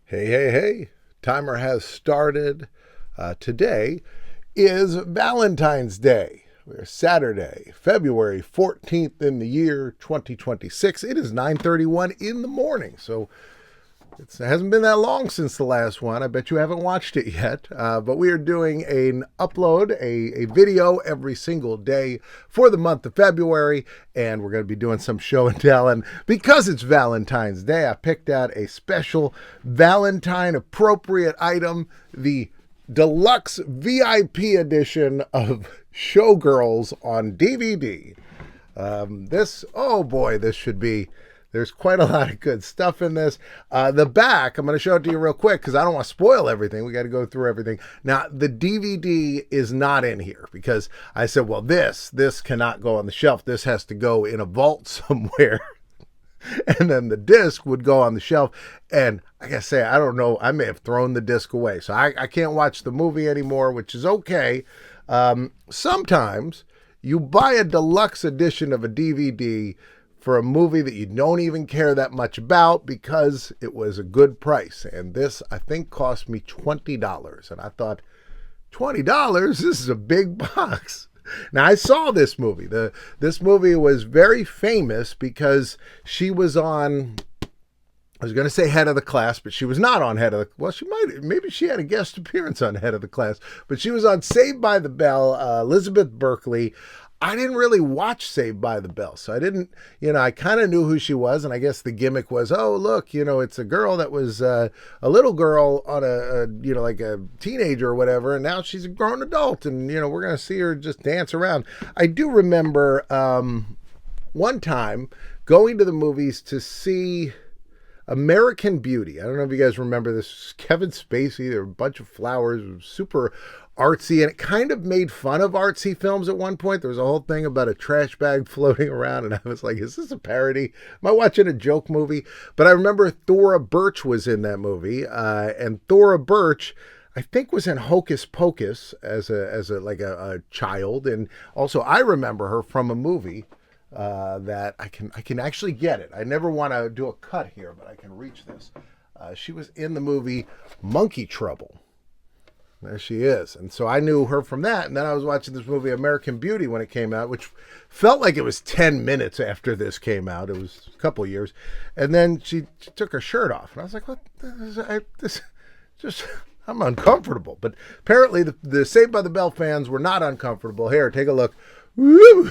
Hey, hey, hey. Timer has started. Today is Valentine's Day. We're Saturday, February 14th in the year 2026. It is 9:31 in the morning. So it hasn't been that long since the last one. I bet you haven't watched it yet. But we are doing an upload, a video every single day for the month of February. And we're going to be doing some show and tell. And because it's Valentine's Day, I picked out a special Valentine appropriate item, the deluxe VIP edition of Showgirls on DVD. This should be... There's quite a lot of good stuff in this. The back, I'm going to show it to you real quick because I don't want to spoil everything. We got to go through everything. Now, the DVD is not in here because I said, well, this cannot go on the shelf. This has to go in a vault somewhere. And then the disc would go on the shelf. And I got to say, I don't know. I may have thrown the disc away. So I can't watch the movie anymore, which is okay. Sometimes you buy a deluxe edition of a DVD for a movie that you don't even care that much about because it was a good price. And this, I think, cost me $20. And I thought, $20? This is a big box. Now, I saw this movie. This movie was very famous because she was on... I was going to say Head of the Class, but she was not on Head of the... Well, maybe she had a guest appearance on Head of the Class. But she was on Saved by the Bell, Elizabeth Berkley. I didn't really watch Saved by the Bell, so I didn't, I kind of knew who she was, and I guess the gimmick was, oh, look, it's a girl that was a little girl on like a teenager or whatever, and now she's a grown adult, and, we're going to see her just dance around. I do remember one time going to the movies to see American Beauty. I don't know if you guys remember this. Kevin Spacey, there were a bunch of flowers, it was super artsy, and it kind of made fun of artsy films at one point. There was a whole thing about a trash bag floating around, and I was like, is this a parody? Am I watching a joke movie? But I remember Thora Birch was in that movie, and Thora Birch, I think, was in Hocus Pocus as a child, and also I remember her from a movie that I can actually get it. I never want to do a cut here, but I can reach this. She was in the movie Monkey Trouble. There she is. And so I knew her from that. And then I was watching this movie, American Beauty, when it came out, which felt like it was 10 minutes after this came out. It was a couple of years. And then she took her shirt off. And I was like, what? I'm uncomfortable. But apparently the Saved by the Bell fans were not uncomfortable. Here, take a look. Woo!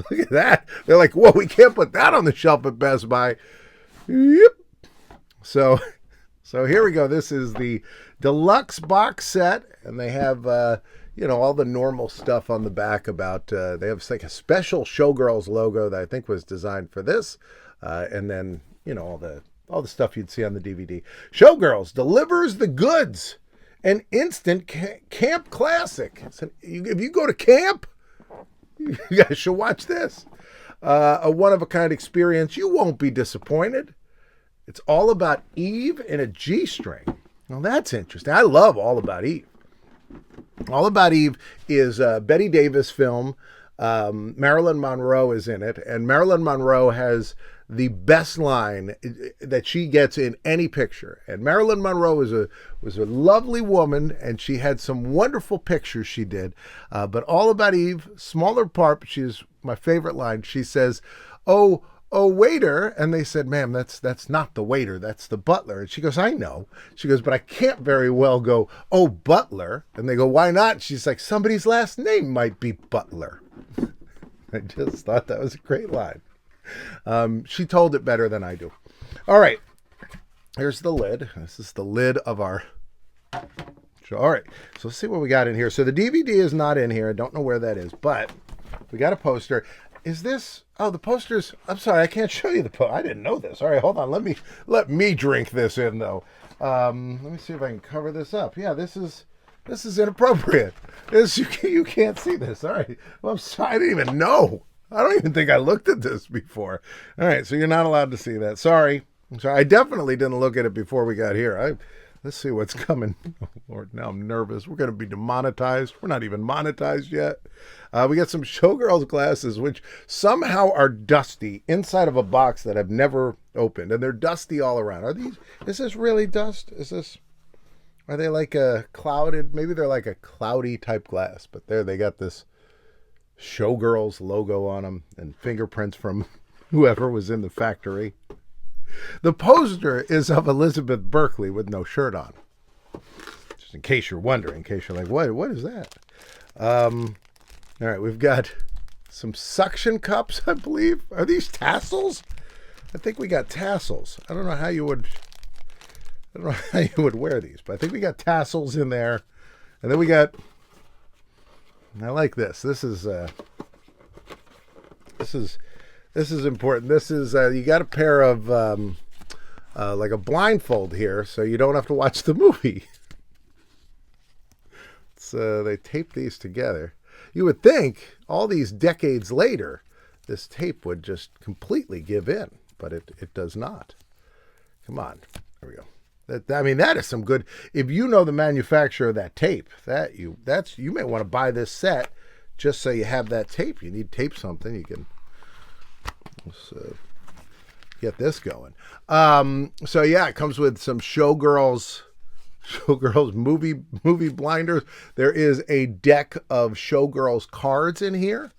Look at that. They're like, whoa, we can't put that on the shelf at Best Buy. Yep. So here we go. This is the deluxe box set, and they have, all the normal stuff on the back about, they have like a special Showgirls logo that I think was designed for this. And then, all the stuff you'd see on the DVD. Showgirls delivers the goods. An instant camp classic. If you go to camp, you guys should watch this. A one-of-a-kind experience. You won't be disappointed. It's all about Eve in a G-string. Well, that's interesting. I love All About Eve. All About Eve is a Betty Davis film. Marilyn Monroe is in it. And Marilyn Monroe has the best line that she gets in any picture. And Marilyn Monroe was a lovely woman, and she had some wonderful pictures she did. But All About Eve, smaller part, but she's my favorite line. She says, oh, waiter. And they said, ma'am, that's not the waiter, that's the butler. And she goes, I know. She goes, but I can't very well go, oh, butler. And they go, why not? She's like, somebody's last name might be Butler. I just thought that was a great line. She told it better than I do. All right. Here's the lid. This is the lid of our show. All right. So let's see what we got in here. So the DVD is not in here. I don't know where that is, but we got a poster. Is this... Oh, the poster's... I'm sorry, I can't show you the poster. I didn't know this. All right, hold on. Let me drink this in, though. Let me see if I can cover this up. Yeah, this is inappropriate. You can't see this. All right. Well, I'm sorry. I didn't even know. I don't even think I looked at this before. All right, so you're not allowed to see that. Sorry. I'm sorry. I definitely didn't look at it before we got here. Let's see what's coming. Oh, Lord, now I'm nervous. We're going to be demonetized. We're not even monetized yet. We got some Showgirls glasses, which somehow are dusty inside of a box that I've never opened, and they're dusty all around. Is this really dust? Are they like a clouded, maybe they're like a cloudy type glass, but there they got this Showgirls logo on them and fingerprints from whoever was in the factory. The poster is of Elizabeth Berkley with no shirt on. Just in case you're wondering, in case you're like, what is that? All right, we've got some suction cups, I believe. Are these tassels? I think we got tassels. I don't know how you would wear these, but I think we got tassels in there. And then we got, I like this. This is important. This is you got a pair of like a blindfold here, so you don't have to watch the movie. So they tape these together. You would think all these decades later, this tape would just completely give in, but it does not. Come on, there we go. That is some good. If you know the manufacturer of that tape, you may want to buy this set just so you have that tape. You need tape something. You can. Let's get this going. So yeah, it comes with some Showgirls movie blinders. There is a deck of Showgirls cards in here,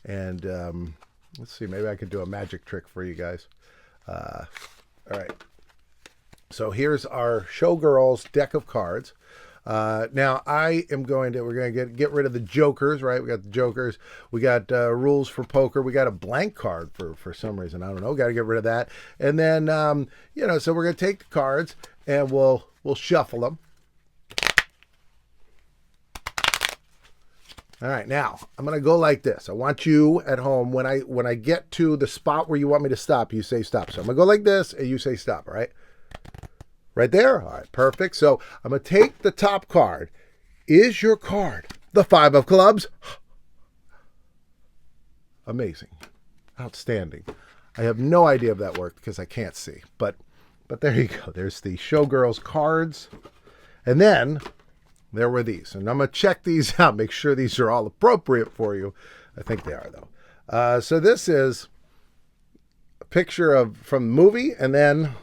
and let's see, maybe I could do a magic trick for you guys. All right. So here's our Showgirls deck of cards. Now we're going to get rid of the jokers, right? We got the jokers. We got rules for poker. We got a blank card for some reason. I don't know. Got to get rid of that. And then, so we're going to take the cards and we'll shuffle them. All right. Now I'm going to go like this. I want you at home, when I get to the spot where you want me to stop, you say stop. So I'm going to go like this and you say stop. All right. Right there? All right, perfect. So I'm going to take the top card. Is your card the 5 of clubs? Amazing. Outstanding. I have no idea if that worked because I can't see. But there you go. There's the Showgirls cards. And then there were these. And I'm going to check these out, make sure these are all appropriate for you. I think they are, though. So this is a picture from the movie, and then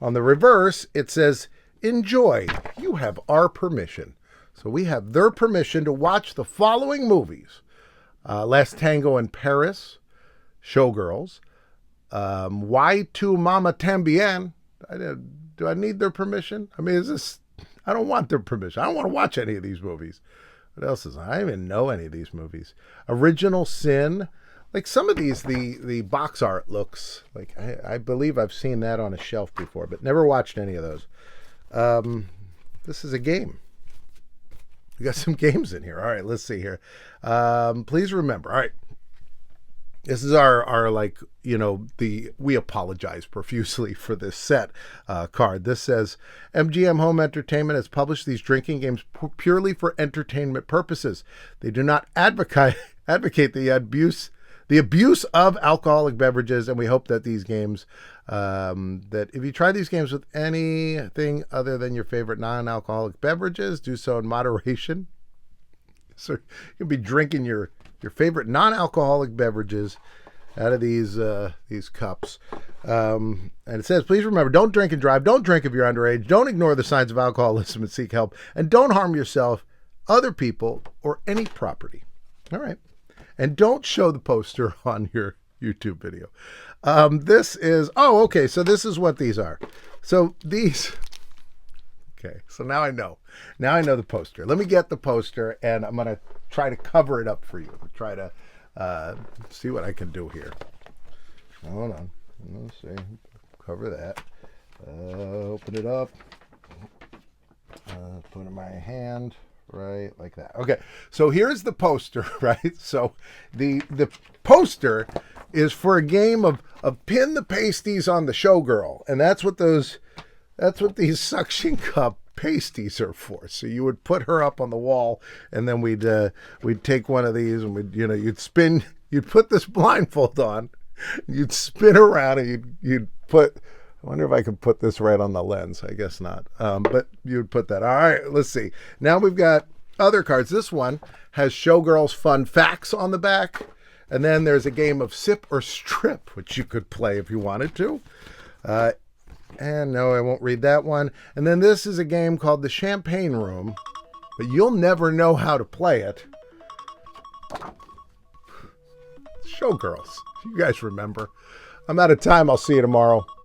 on the reverse, it says, enjoy. You have our permission. So we have their permission to watch the following movies. Last Tango in Paris, Showgirls, Y Tu Mama Tambien. Do I need their permission? I mean, I don't want their permission. I don't want to watch any of these movies. What else is I don't even know any of these movies. Original Sin. Like some of these, the box art looks like, I believe I've seen that on a shelf before, but never watched any of those. This is a game. We got some games in here. All right, let's see here. Please remember. All right. This is our we apologize profusely for this set card. This says, MGM Home Entertainment has published these drinking games purely for entertainment purposes. They do not advocate the abuse of alcoholic beverages, and we hope that these games, that if you try these games with anything other than your favorite non-alcoholic beverages, do so in moderation. So you'll be drinking your favorite non-alcoholic beverages out of these cups. And it says, please remember, don't drink and drive. Don't drink if you're underage. Don't ignore the signs of alcoholism and seek help. And don't harm yourself, other people, or any property. All right. And don't show the poster on your YouTube video. This is, okay. So this is what these are. So these, okay. So now I know. Now I know the poster. Let me get the poster and I'm going to try to cover it up for you. Try to see what I can do here. Hold on. Let's see. Cover that. Open it up. Put it in my hand. Right, like that. Okay, so here's the poster, right? So the poster is for a game of pin the pasties on the showgirl, and that's what these suction cup pasties are for. So you would put her up on the wall, and then we'd take one of these, and you'd put this blindfold on, you'd spin around, and you'd put. I wonder if I can put this right on the lens. I guess not. But you'd put that. All right, let's see. Now we've got other cards. This one has Showgirls Fun Facts on the back. And then there's a game of Sip or Strip, which you could play if you wanted to. And no, I won't read that one. And then this is a game called The Champagne Room, but you'll never know how to play it. Showgirls. You guys remember. I'm out of time. I'll see you tomorrow.